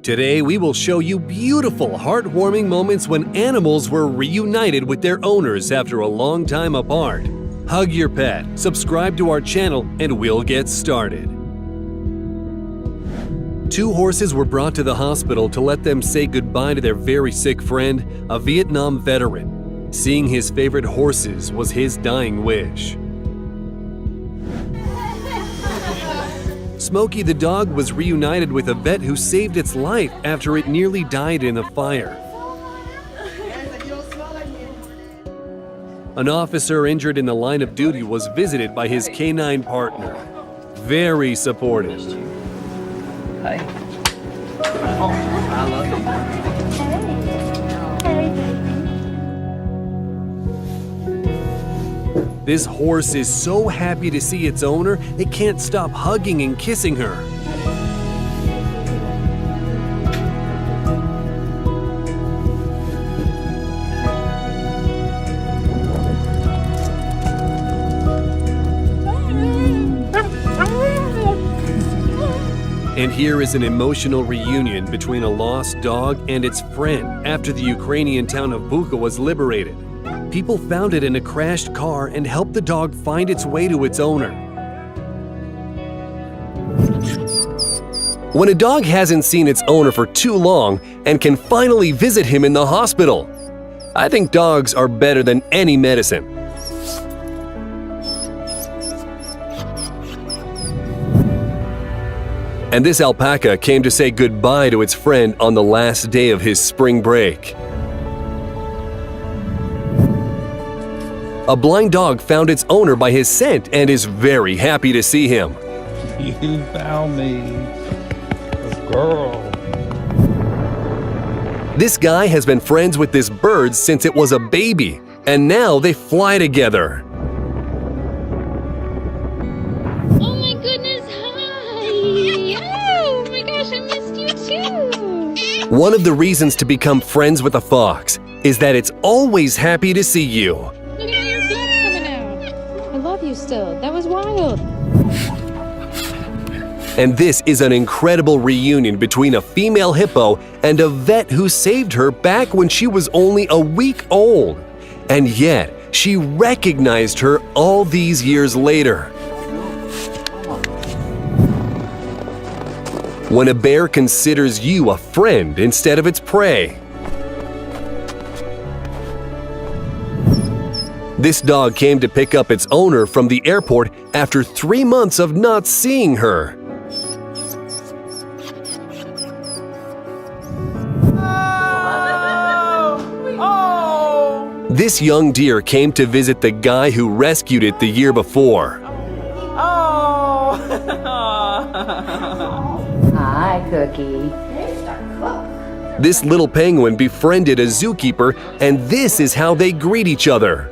Today, we will show you beautiful, heartwarming moments when animals were reunited with their owners after a long time apart. Hug your pet, subscribe to our channel, and we'll get started. Two horses were brought to the hospital to let them say goodbye to their very sick friend, a Vietnam veteran. Seeing his favorite horses was his dying wish. Smokey the dog was reunited with a vet who saved its life after it nearly died in a fire. An officer injured in the line of duty was visited by his canine partner. Very supportive. Hey. Oh, I love you. This horse is so happy to see its owner, it can't stop hugging and kissing her. And here is an emotional reunion between a lost dog and its friend after the Ukrainian town of Bucha was liberated. People found it in a crashed car and helped the dog find its way to its owner. When a dog hasn't seen its owner for too long and can finally visit him in the hospital, I think dogs are better than any medicine. And this alpaca came to say goodbye to its friend on the last day of his spring break. A blind dog found its owner by his scent and is very happy to see him. You found me, girl. This guy has been friends with this bird since it was a baby, and now they fly together. Oh my goodness, hi! Oh my gosh, I missed you too! One of the reasons to become friends with a fox is that it's always happy to see you. Look at all your blood coming out! I love you still, that was wild! And this is an incredible reunion between a female hippo and a vet who saved her back when she was only a week old. And yet, she recognized her all these years later. When a bear considers you a friend instead of its prey. This dog came to pick up its owner from the airport after 3 months of not seeing her. This young deer came to visit the guy who rescued it the year before. Hi, Cookie. This little penguin befriended a zookeeper, and this is how they greet each other.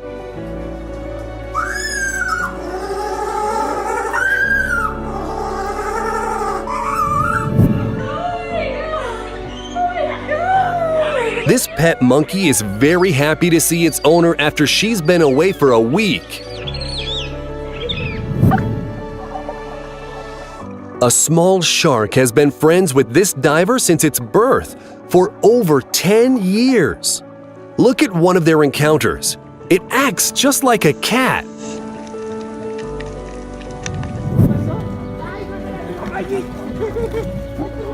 This pet monkey is very happy to see its owner after she's been away for a week. A small shark has been friends with this diver since its birth for over 10 years. Look at one of their encounters. It acts just like a cat.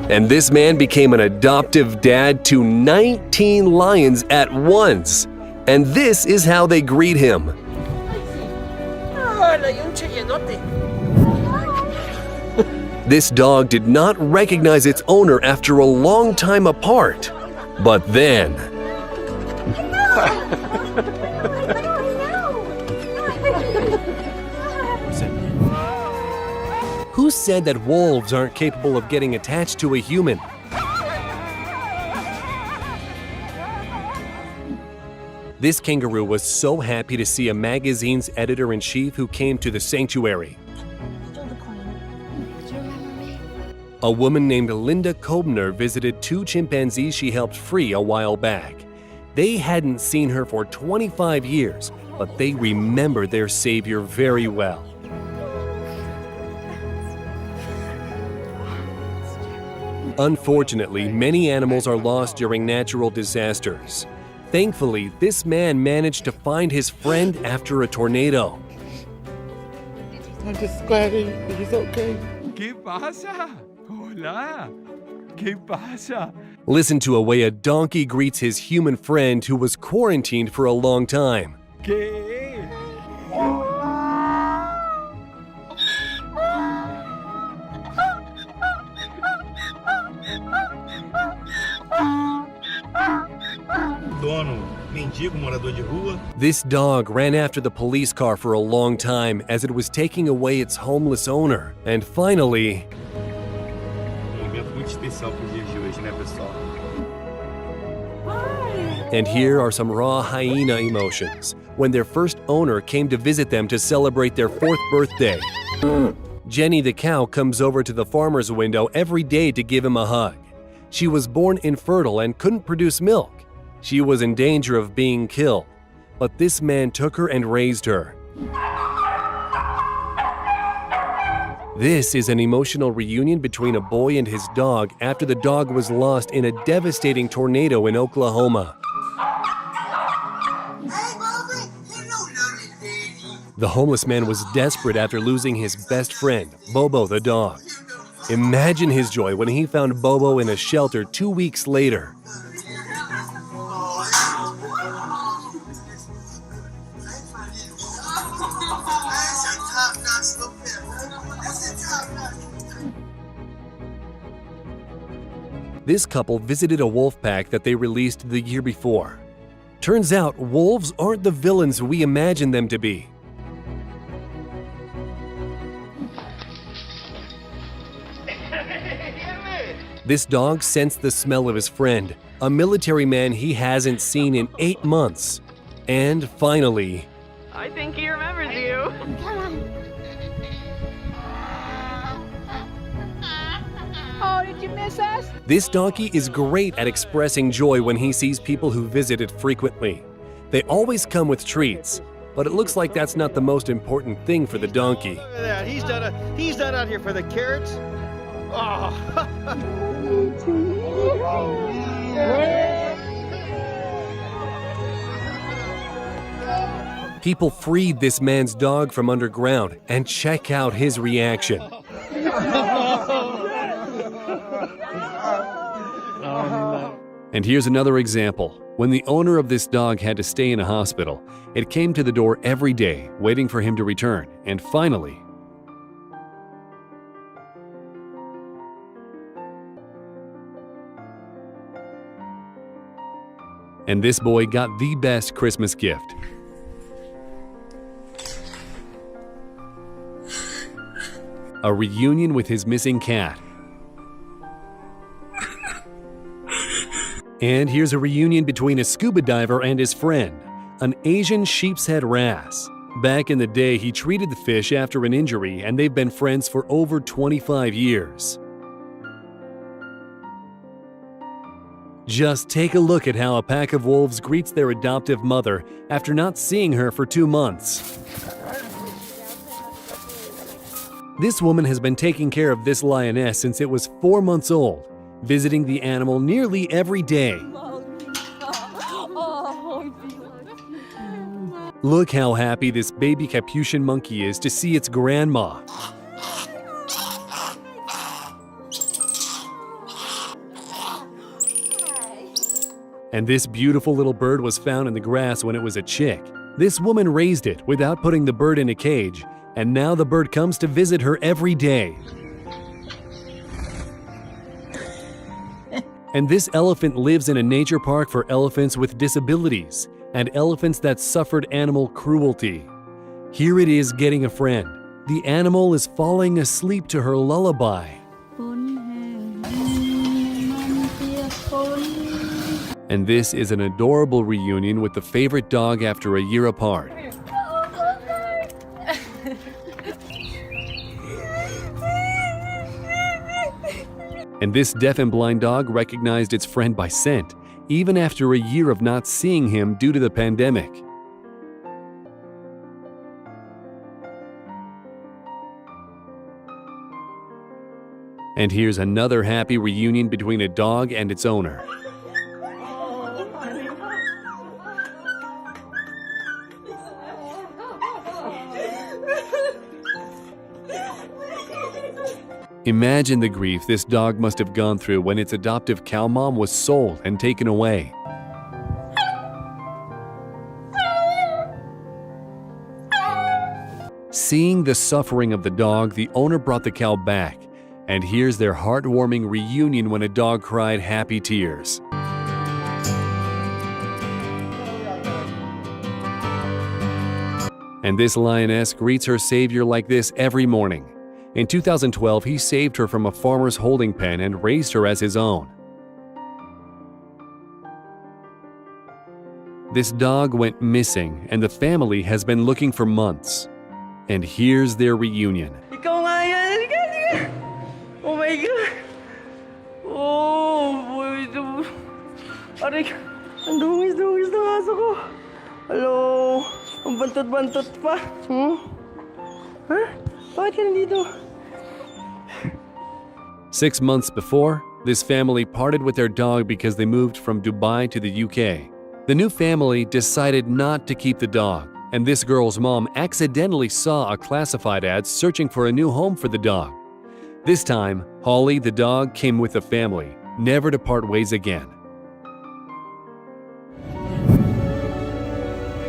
And this man became an adoptive dad to 19 lions at once. And this is how they greet him. This dog did not recognize its owner after a long time apart. But then... Who said that wolves aren't capable of getting attached to a human? This kangaroo was so happy to see a magazine's editor-in-chief who came to the sanctuary. A woman named Linda Kobner visited 2 chimpanzees she helped free a while back. They hadn't seen her for 25 years, but they remember their savior very well. Unfortunately, many animals are lost during natural disasters. Thankfully, this man managed to find his friend after a tornado. I'm just glad he's okay. ¿Qué pasa? Hola. ¿Qué pasa? Listen to a way a donkey greets his human friend who was quarantined for a long time. ¿Qué? Dono, mendigo, morador de rua. This dog ran after the police car for a long time as it was taking away its homeless owner. And finally, Momento muito especial pro dia de hoje, né, pessoal? and here are some raw hyena emotions when their first owner came to visit them to celebrate their 4th birthday. Jenny the cow comes over to the farmer's window every day to give him a hug. She was born infertile and couldn't produce milk. She was in danger of being killed, but this man took her and raised her. This is an emotional reunion between a boy and his dog after the dog was lost in a devastating tornado in Oklahoma. The homeless man was desperate after losing his best friend, Bobo the dog. Imagine his joy when he found Bobo in a shelter 2 weeks later. This couple visited a wolf pack that they released the year before. Turns out, wolves aren't the villains we imagine them to be. This dog sensed the smell of his friend, a military man he hasn't seen in 8 months. And finally, I think he remembers you. Come on. Oh, did you miss us? this donkey is great at expressing joy when he sees people who visit it frequently. They always come with treats, but it looks like that's not the most important thing for the donkey. Look at that. He's not out here for the carrots. Oh. People freed this man's dog from underground, and check out his reaction. And here's another example. When the owner of this dog had to stay in a hospital, it came to the door every day, waiting for him to return. And finally, and this boy got the best Christmas gift. A reunion with his missing cat. And here's a reunion between a scuba diver and his friend, an Asian sheepshead wrasse. Back in the day, he treated the fish after an injury, and they've been friends for over 25 years. Just take a look at how a pack of wolves greets their adoptive mother after not seeing her for 2 months. This woman has been taking care of this lioness since it was 4 months old, visiting the animal nearly every day. Look how happy this baby Capuchin monkey is to see its grandma. And this beautiful little bird was found in the grass when it was a chick. This woman raised it without putting the bird in a cage, and now the bird comes to visit her every day. And this elephant lives in a nature park for elephants with disabilities and elephants that suffered animal cruelty. Here it is getting a friend. The animal is falling asleep to her lullaby. And this is an adorable reunion with the favorite dog after a year apart. And this deaf and blind dog recognized its friend by scent, even after a year of not seeing him due to the pandemic. And here's another happy reunion between a dog and its owner. Imagine the grief this dog must have gone through when its adoptive cow mom was sold and taken away. Seeing the suffering of the dog, the owner brought the cow back, and here's their heartwarming reunion when a dog cried happy tears. And this lioness greets her savior like this every morning. In 2012, he saved her from a farmer's holding pen and raised her as his own. This dog went missing, and the family has been looking for months. And here's their reunion. Ikaw nga yan! Halika, halika! Oh my God! Oh, boy! Aray! Ang dungis-dungis ng aso ko! Hello! Ang bantot-bantot pa! Huh? Bakit ka nandito? 6 months before, this family parted with their dog because they moved from Dubai to the UK. The new family decided not to keep the dog, and this girl's mom accidentally saw a classified ad searching for a new home for the dog. This time, Holly, the dog, came with the family, never to part ways again.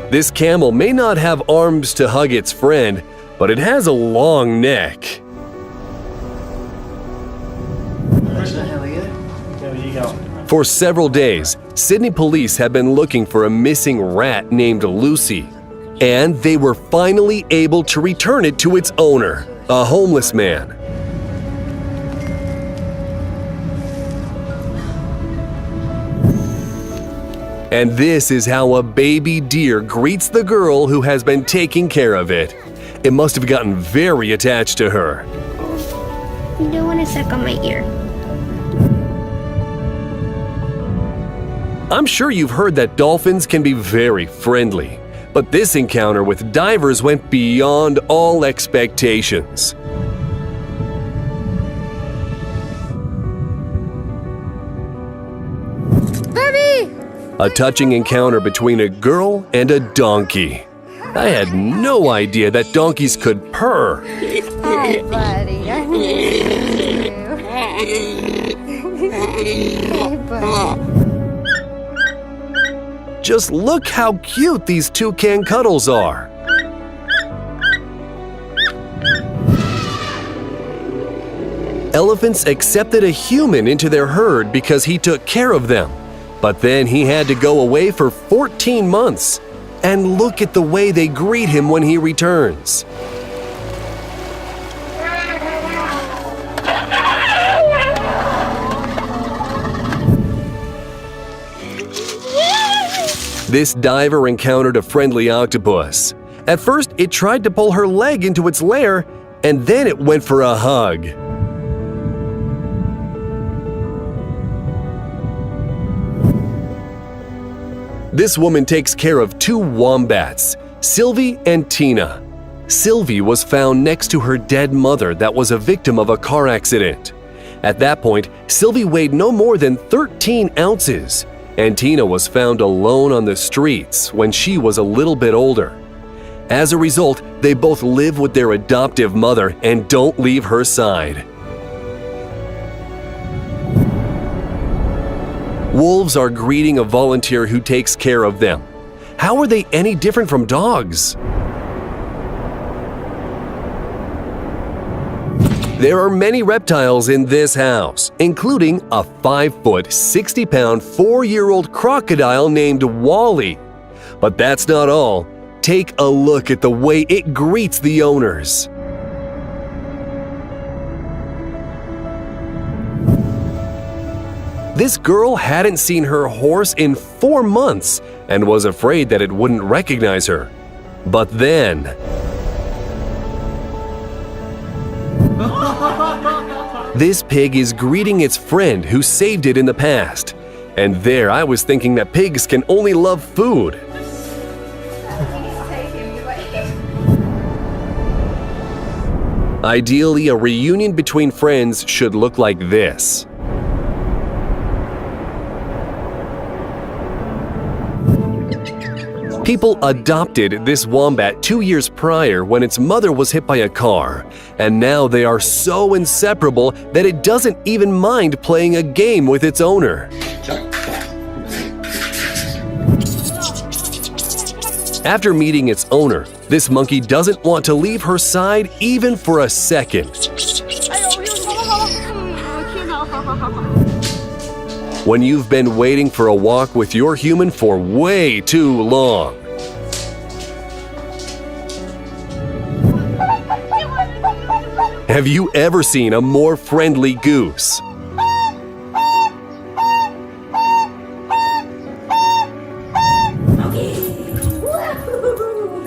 This camel may not have arms to hug its friend, but it has a long neck. For several days, Sydney police have been looking for a missing rat named Lucy, and they were finally able to return it to its owner, a homeless man. And this is how a baby deer greets the girl who has been taking care of it. It must have gotten very attached to her. You don't want to suck on my ear. I'm sure you've heard that dolphins can be very friendly, but this encounter with divers went beyond all expectations. Bobby! A touching encounter between a girl and a donkey. I had no idea that donkeys could purr. Hi, buddy. I miss you. Hey, buddy. Just look how cute these toucan cuddles are. Elephants accepted a human into their herd because he took care of them. But then he had to go away for 14 months. And look at the way they greet him when he returns. This diver encountered a friendly octopus. At first, it tried to pull her leg into its lair, and then it went for a hug. This woman takes care of 2 wombats, Sylvie and Tina. Sylvie was found next to her dead mother that was a victim of a car accident. At that point, Sylvie weighed no more than 13 ounces, and Tina was found alone on the streets when she was a little bit older. As a result, they both live with their adoptive mother and don't leave her side. Wolves are greeting a volunteer who takes care of them. How are they any different from dogs? There are many reptiles in this house, including a 5-foot, 60-pound, 4-year-old crocodile named Wally. But that's not all. Take a look at the way it greets the owners. This girl hadn't seen her horse in 4 months and was afraid that it wouldn't recognize her. But then... this pig is greeting its friend who saved it in the past. And there I was thinking that pigs can only love food. Ideally, a reunion between friends should look like this. People adopted this wombat 2 years prior when its mother was hit by a car, and now they are so inseparable that it doesn't even mind playing a game with its owner. After meeting its owner, this monkey doesn't want to leave her side even for a second. When you've been waiting for a walk with your human for way too long. Have you ever seen a more friendly goose?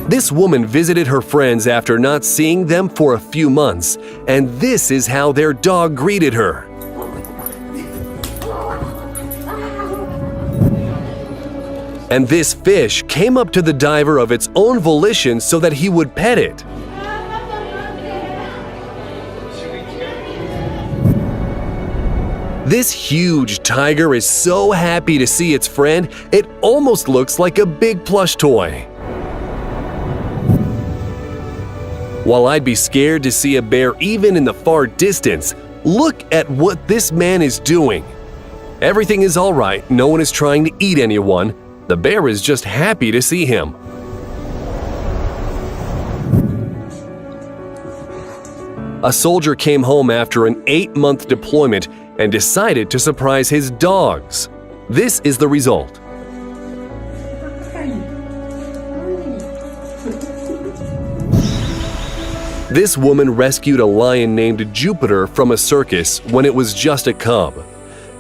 This woman visited her friends after not seeing them for a few months, and this is how their dog greeted her. And this fish came up to the diver of its own volition so that he would pet it. This huge tiger is so happy to see its friend, it almost looks like a big plush toy. While I'd be scared to see a bear even in the far distance, look at what this man is doing. Everything is all right, no one is trying to eat anyone. The bear is just happy to see him. A soldier came home after an 8-month deployment and decided to surprise his dogs. This is the result. This woman rescued a lion named Jupiter from a circus when it was just a cub.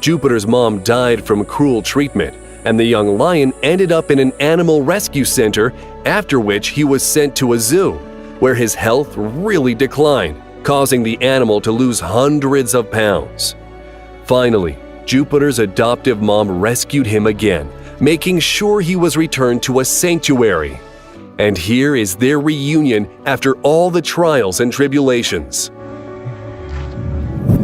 Jupiter's mom died from cruel treatment, and the young lion ended up in an animal rescue center, after which he was sent to a zoo, where his health really declined, causing the animal to lose hundreds of pounds. Finally, Jupiter's adoptive mom rescued him again, making sure he was returned to a sanctuary. And here is their reunion after all the trials and tribulations.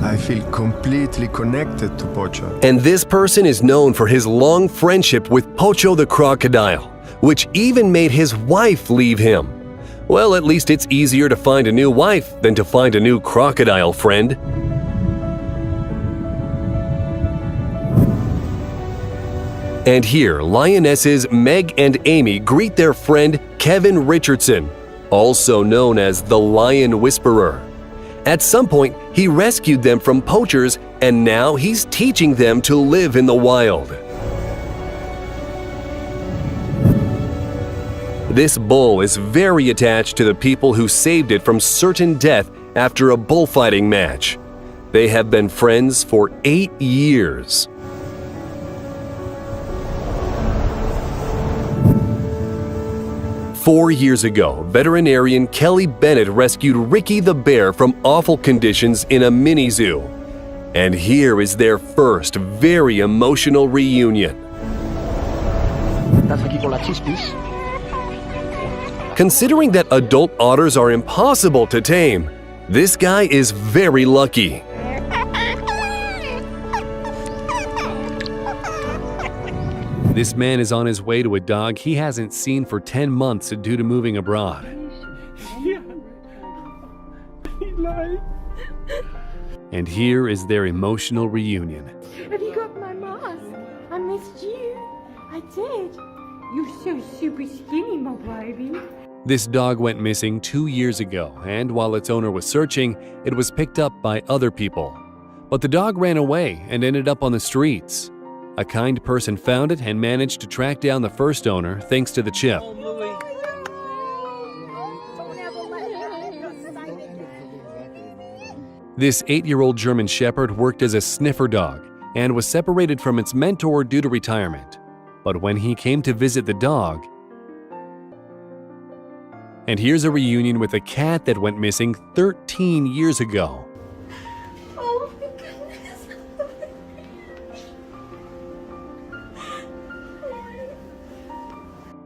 I feel completely connected to Pocho. And this person is known for his long friendship with Pocho the crocodile, which even made his wife leave him. Well, at least it's easier to find a new wife than to find a new crocodile friend. And here, lionesses Meg and Amy greet their friend Kevin Richardson, also known as the Lion Whisperer. At some point, he rescued them from poachers, and now he's teaching them to live in the wild. This bull is very attached to the people who saved it from certain death after a bullfighting match. They have been friends for 8 years. Four years ago, veterinarian Kelly Bennett rescued Ricky the bear from awful conditions in a mini zoo. And here is their first very emotional reunion. Considering that adult otters are impossible to tame, this guy is very lucky. This man is on his way to a dog he hasn't seen for 10 months due to moving abroad. And here is their emotional reunion. Have you got my mask? I missed you. I did. You're so super skinny, my baby. This dog went missing 2 years ago, and while its owner was searching, it was picked up by other people. But the dog ran away and ended up on the streets. A kind person found it and managed to track down the first owner thanks to the chip. This 8-year-old German Shepherd worked as a sniffer dog and was separated from its mentor due to retirement. But when he came to visit the dog, and here's a reunion with a cat that went missing 13 years ago. Oh my goodness.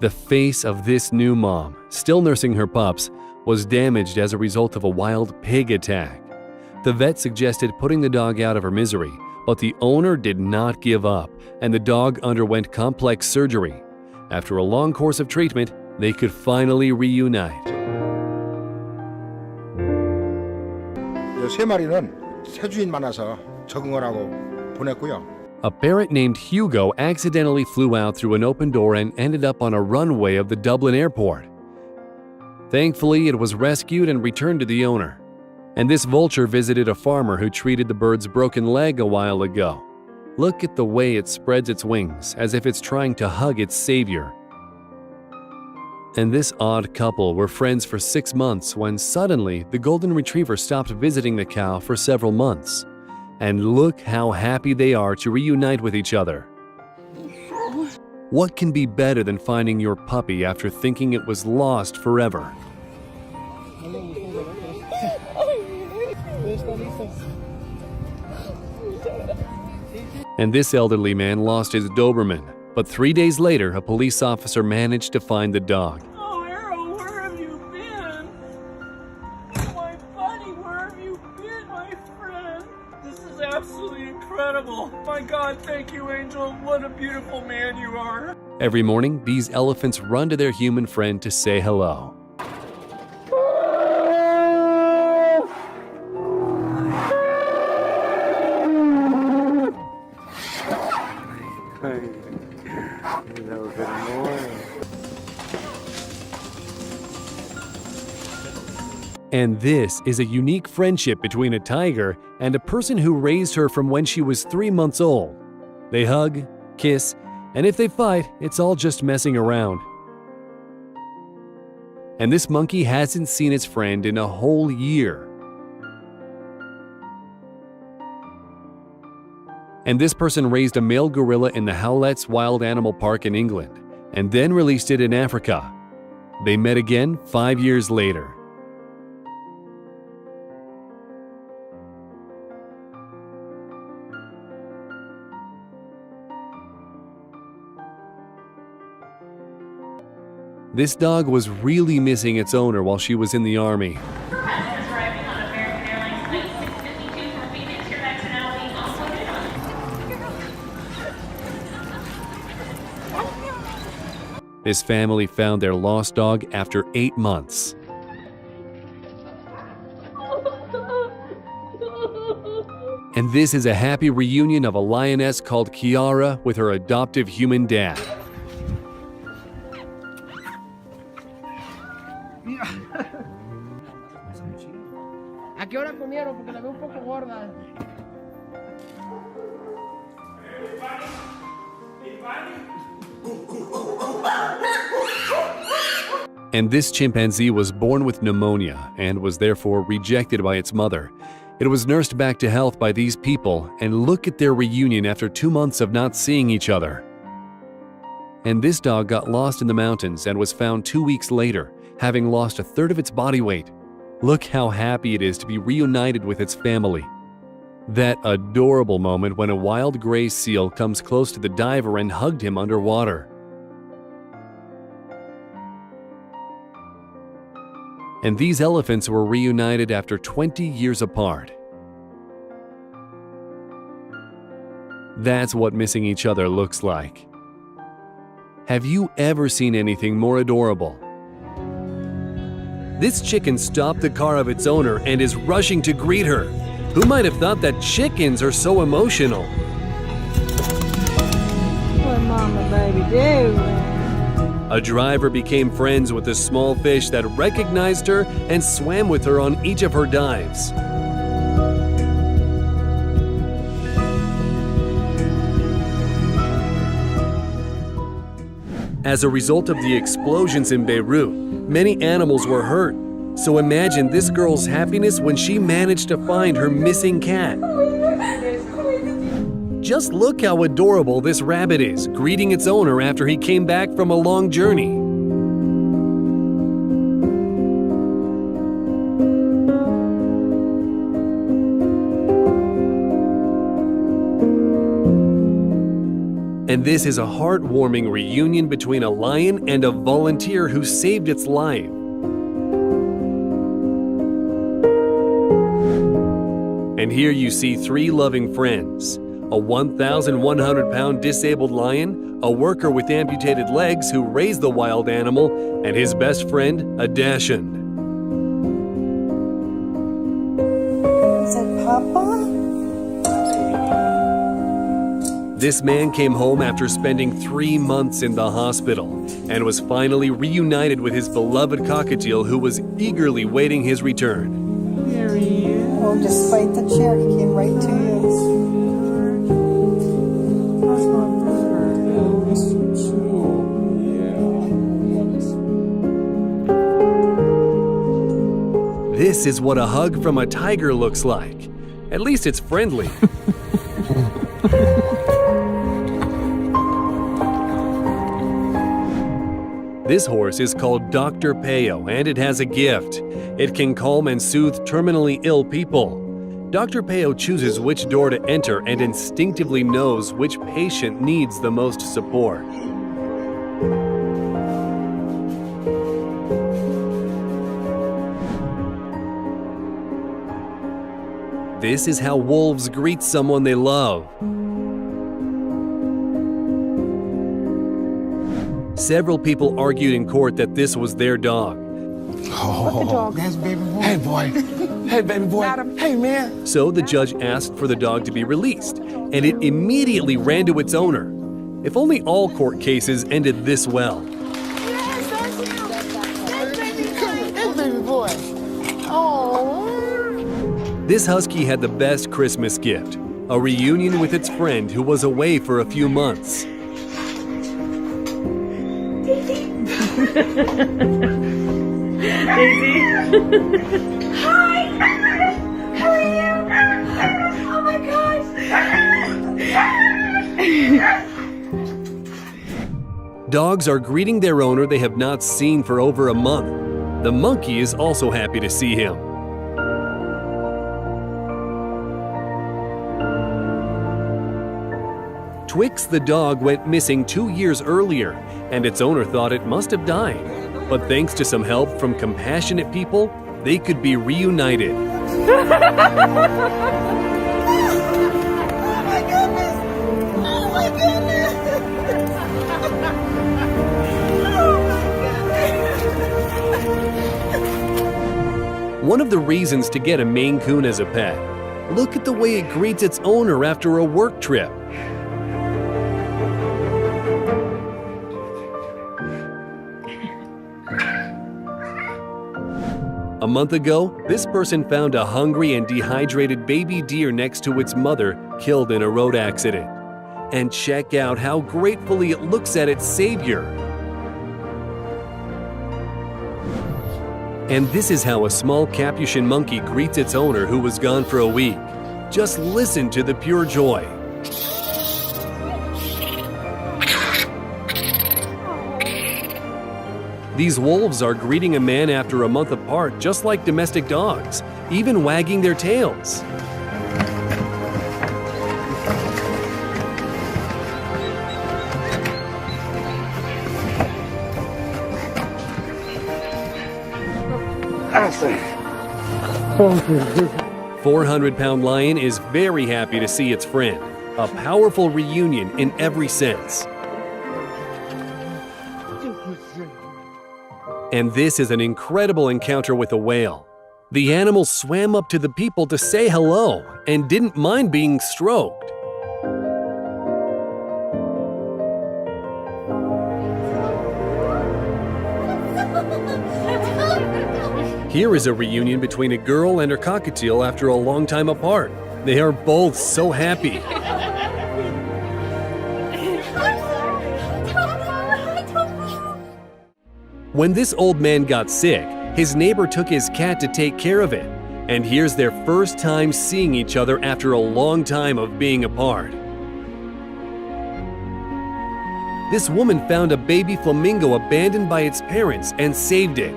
The face of this new mom, still nursing her pups, was damaged as a result of a wild pig attack. The vet suggested putting the dog out of her misery, but the owner did not give up, and the dog underwent complex surgery. After a long course of treatment, they could finally reunite. 세 마리는 새 주인 만나서 적응을 하고 보냈고요. A parrot named Hugo accidentally flew out through an open door and ended up on a runway of the Dublin airport. Thankfully, it was rescued and returned to the owner. And this vulture visited a farmer who treated the bird's broken leg a while ago. Look at the way it spreads its wings, as if it's trying to hug its savior. And this odd couple were friends for 6 months when suddenly the golden retriever stopped visiting the cow for several months. And look how happy they are to reunite with each other. What can be better than finding your puppy after thinking it was lost forever? And this elderly man lost his Doberman, but 3 days later, a police officer managed to find the dog. Oh, Arrow, where have you been? My buddy, where have you been, my friend? This is absolutely incredible. My God, thank you, Angel. What a beautiful man you are. Every morning, these elephants run to their human friend to say hello. And this is a unique friendship between a tiger and a person who raised her from when she was 3 months old. They hug, kiss, and if they fight, it's all just messing around. And this monkey hasn't seen its friend in a whole year. And this person raised a male gorilla in the Howlett's Wild Animal Park in England, and then released it in Africa. They met again 5 years later. This dog was really missing its owner while she was in the army. This family found their lost dog after 8 months. And this is a happy reunion of a lioness called Kiara with her adoptive human dad. ¿A qué hora comieron? Porque la veo un poco gorda. And this chimpanzee was born with pneumonia and was therefore rejected by its mother. It was nursed back to health by these people, and look at their reunion after 2 months of not seeing each other. And this dog got lost in the mountains and was found 2 weeks later, having lost 1/3 of its body weight. Look how happy it is to be reunited with its family. That adorable moment when a wild gray seal comes close to the diver and hugged him underwater. And these elephants were reunited after 20 years apart. That's what missing each other looks like. Have you ever seen anything more adorable? This chicken stopped the car of its owner and is rushing to greet her. Who might have thought that chickens are so emotional? What mama baby doing? A driver became friends with a small fish that recognized her and swam with her on each of her dives. As a result of the explosions in Beirut, many animals were hurt. So imagine this girl's happiness when she managed to find her missing cat. Just look how adorable this rabbit is, greeting its owner after he came back from a long journey. And this is a heartwarming reunion between a lion and a volunteer who saved its life. And here you see three loving friends: a 1,100-pound disabled lion, a worker with amputated legs who raised the wild animal, and his best friend, a Dachshund. Is it Papa? This man came home after spending 3 months in the hospital and was finally reunited with his beloved cockatiel, who was eagerly waiting his return. Oh, despite the chair, he came right to you. This is what a hug from a tiger looks like. At least it's friendly. This horse is called Dr. Peo, and it has a gift. It can calm and soothe terminally ill people. Dr. Peo chooses which door to enter and instinctively knows which patient needs the most support. This is how wolves greet someone they love. Several people argued in court that this was their dog. That's baby boy. Hey, boy. Hey, baby boy. Hey, man. So the judge asked for the dog to be released, and it immediately ran to its owner. If only all court cases ended this well. Hey, baby boy. Oh. This husky had the best Christmas gift, a reunion with its friend who was away for a few months. Daisy. Hi. How are you? Oh my gosh. Dogs are greeting their owner they have not seen for over a month. The monkey is also happy to see him. Twix the dog went missing 2 years earlier, and its owner thought it must have died. But thanks to some help from compassionate people, they could be reunited. Oh my goodness! Oh my goodness! Oh my One of the reasons to get a Maine Coon as a pet: look at the way it greets its owner after a work trip. A month ago, this person found a hungry and dehydrated baby deer next to its mother, killed in a road accident. And check out how gratefully it looks at its savior. And this is how a small Capuchin monkey greets its owner who was gone for a week. Just listen to the pure joy. These wolves are greeting a man after a month apart just like domestic dogs, even wagging their tails. Awesome. 400-pound lion is very happy to see its friend. A powerful reunion in every sense. And this is an incredible encounter with a whale. The animal swam up to the people to say hello and didn't mind being stroked. Here is a reunion between a girl and her cockatiel after a long time apart. They are both so happy. When this old man got sick, his neighbor took his cat to take care of it. And here's their first time seeing each other after a long time of being apart. This woman found a baby flamingo abandoned by its parents and saved it.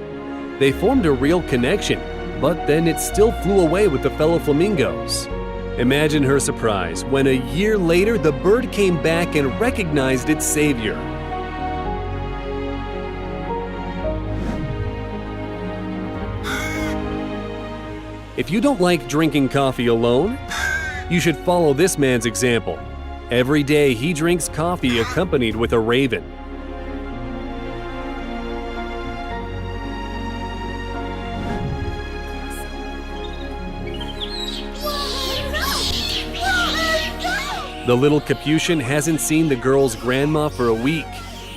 They formed a real connection, but then it still flew away with the fellow flamingos. Imagine her surprise when a year later the bird came back and recognized its savior. If you don't like drinking coffee alone, you should follow this man's example. Every day he drinks coffee accompanied with a raven. The little Capuchin hasn't seen the girl's grandma for a week,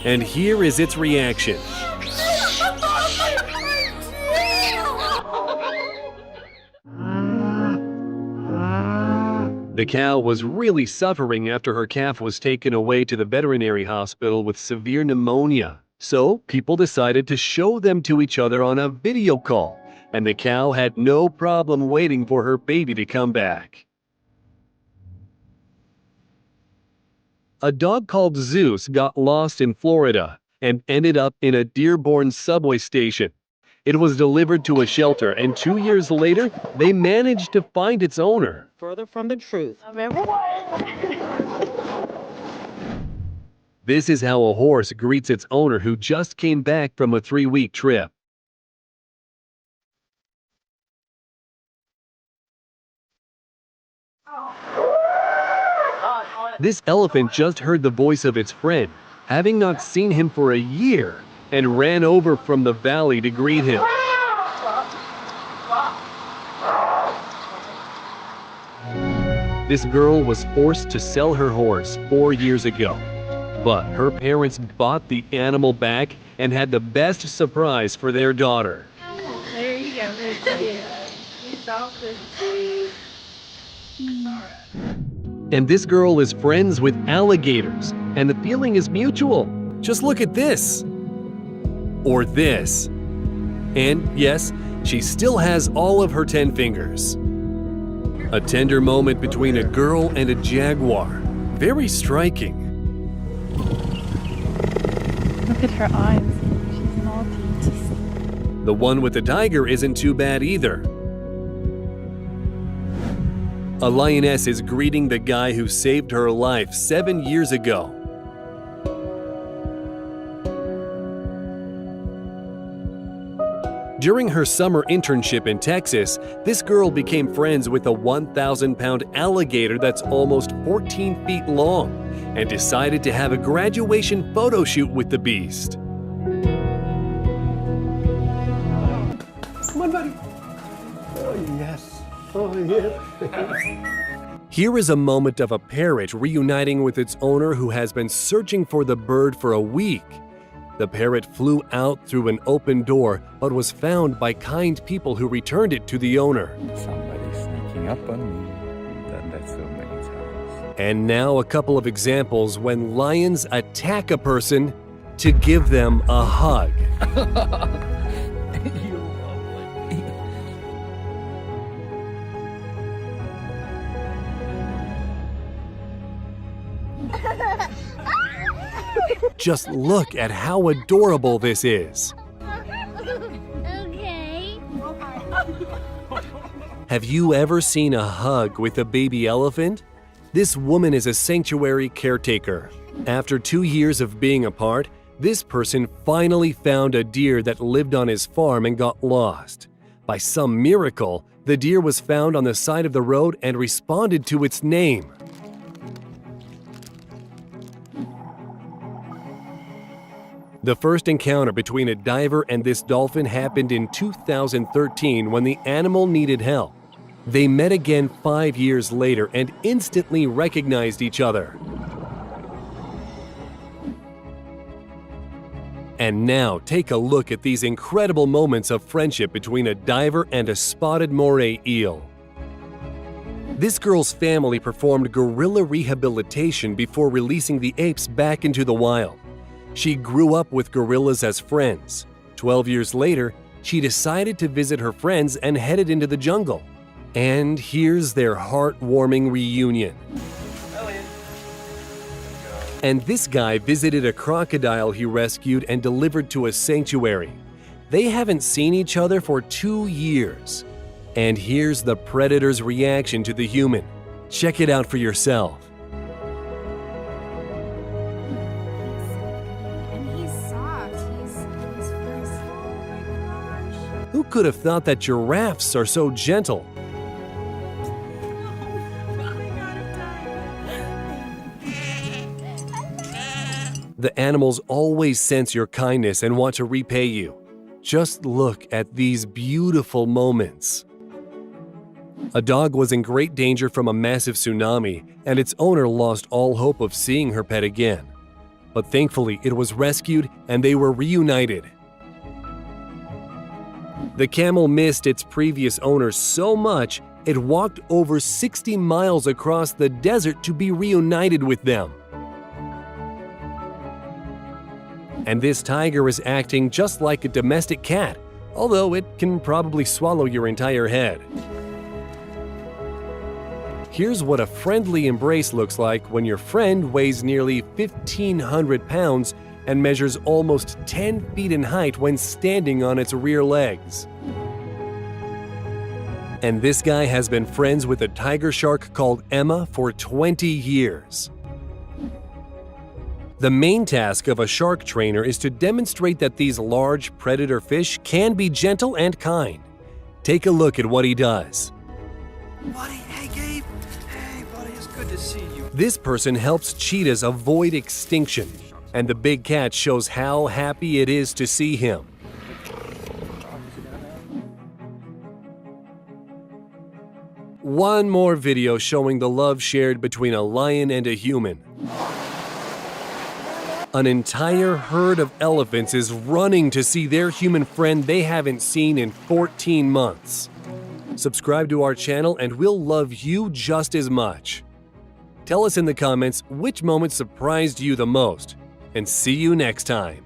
and here is its reaction. The cow was really suffering after her calf was taken away to the veterinary hospital with severe pneumonia. So people decided to show them to each other on a video call, and the cow had no problem waiting for her baby to come back. A dog called Zeus got lost in Florida and ended up in a Dearborn subway station. It was delivered to a shelter, and 2 years later, they managed to find its owner. Further from the truth. This is how a horse greets its owner who just came back from a 3-week trip. This elephant just heard the voice of its friend, having not seen him for a year, and ran over from the valley to greet him. This girl was forced to sell her horse 4 years ago, but her parents bought the animal back and had the best surprise for their daughter. There you go. It's all good. And this girl is friends with alligators, and the feeling is mutual. Just look at this. Or this. And yes, she still has all of her 10 fingers. A tender moment between a girl and a jaguar. Very striking. Look at her eyes. She's naughty. The one with the tiger isn't too bad either. A lioness is greeting the guy who saved her life 7 years ago. During her summer internship in Texas, this girl became friends with a 1,000-pound alligator that's almost 14 feet long and decided to have a graduation photo shoot with the beast. Come on, buddy. Oh, yes. Oh, yes. Here is a moment of a parrot reuniting with its owner who has been searching for the bird for a week. The parrot flew out through an open door, but was found by kind people who returned it to the owner. Somebody's sneaking up on me. You've done that so many times. And now a couple of examples when lions attack a person to give them a hug. Just look at how adorable this is. Okay. Have you ever seen a hug with a baby elephant? This woman is a sanctuary caretaker. After 2 years of being apart, this person finally found a deer that lived on his farm and got lost. By some miracle, the deer was found on the side of the road and responded to its name. The first encounter between a diver and this dolphin happened in 2013 when the animal needed help. They met again 5 years later and instantly recognized each other. And now take a look at these incredible moments of friendship between a diver and a spotted moray eel. This girl's family performed gorilla rehabilitation before releasing the apes back into the wild. She grew up with gorillas as friends. 12 years later, she decided to visit her friends and headed into the jungle. And here's their heartwarming reunion. And this guy visited a crocodile he rescued and delivered to a sanctuary. They haven't seen each other for 2 years. And here's the predator's reaction to the human. Check it out for yourself. Who could have thought that giraffes are so gentle? The animals always sense your kindness and want to repay you. Just look at these beautiful moments. A dog was in great danger from a massive tsunami, and its owner lost all hope of seeing her pet again. But thankfully, it was rescued and they were reunited. The camel missed its previous owner so much, it walked over 60 miles across the desert to be reunited with them. And this tiger is acting just like a domestic cat, although it can probably swallow your entire head. Here's what a friendly embrace looks like when your friend weighs nearly 1,500 pounds and measures almost 10 feet in height when standing on its rear legs. And this guy has been friends with a tiger shark called Emma for 20 years. The main task of a shark trainer is to demonstrate that these large predator fish can be gentle and kind. Take a look at what he does. Buddy, hey Gabe. Hey buddy, it's good to see you. This person helps cheetahs avoid extinction, and the big cat shows how happy it is to see him. One more video showing the love shared between a lion and a human. An entire herd of elephants is running to see their human friend they haven't seen in 14 months. Subscribe to our channel and we'll love you just as much. Tell us in the comments which moment surprised you the most, and see you next time.